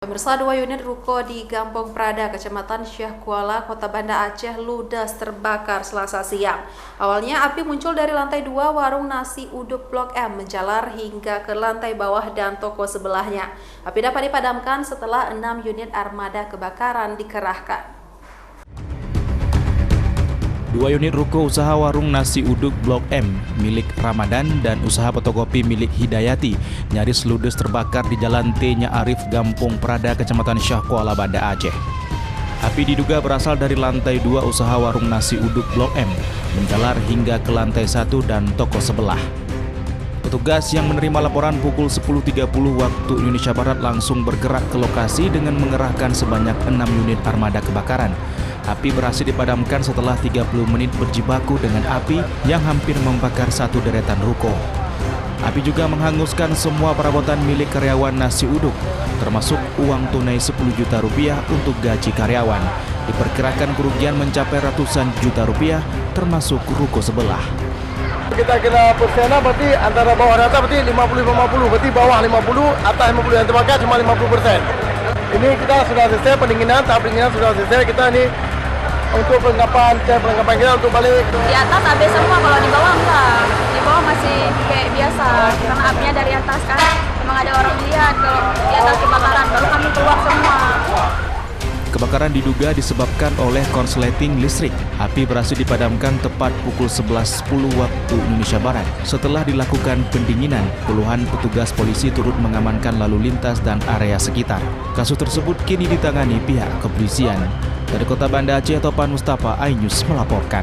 Pemirsa, 2 unit ruko di Gampong Prada, Kecamatan Syah Kuala, Kota Banda Aceh ludes terbakar Selasa siang. Awalnya api muncul dari lantai 2 warung nasi uduk Blok M menjalar hingga ke lantai bawah dan toko sebelahnya. Api dapat dipadamkan setelah 6 unit armada kebakaran dikerahkan. 2 unit ruko usaha warung nasi uduk Blok M milik Ramadan dan usaha fotokopi milik Hidayati nyaris ludes terbakar di Jalan T-nya Arif, Gampong Prada, Kecamatan Syah Kuala, Banda Aceh. Api diduga berasal dari lantai 2 usaha warung nasi uduk Blok M, menjalar hingga ke lantai 1 dan toko sebelah. Petugas yang menerima laporan pukul 10.30 waktu Indonesia Barat langsung bergerak ke lokasi dengan mengerahkan sebanyak 6 unit armada kebakaran. Api berhasil dipadamkan setelah 30 menit berjibaku dengan api yang hampir membakar satu deretan ruko. Api juga menghanguskan semua perabotan milik karyawan nasi uduk, termasuk uang tunai 10 juta rupiah untuk gaji karyawan. Diperkirakan kerugian mencapai ratusan juta rupiah, termasuk ruko sebelah. Kita kira persennya berarti antara bawah rata berarti 50-50, berarti bawah 50, atas 50 yang terbakar cuma 50%. Ini kita sudah selesai pendinginan, tahap pendinginan sudah selesai. Kita ini untuk perlengkapan kita untuk balik. Di atas habis semua, kalau di bawah enggak. Di bawah masih kayak biasa, karena apinya dari atas kan. Memang ada orang lihat kalau di atas kebakaran, baru kami keluar semua. Kebakaran diduga disebabkan oleh konsleting listrik. Api berhasil dipadamkan tepat pukul 11.10 waktu Indonesia Barat. Setelah dilakukan pendinginan, puluhan petugas polisi turut mengamankan lalu lintas dan area sekitar. Kasus tersebut kini ditangani pihak kepolisian. Dari Kota Banda Aceh, Topan Mustafa, iNews melaporkan.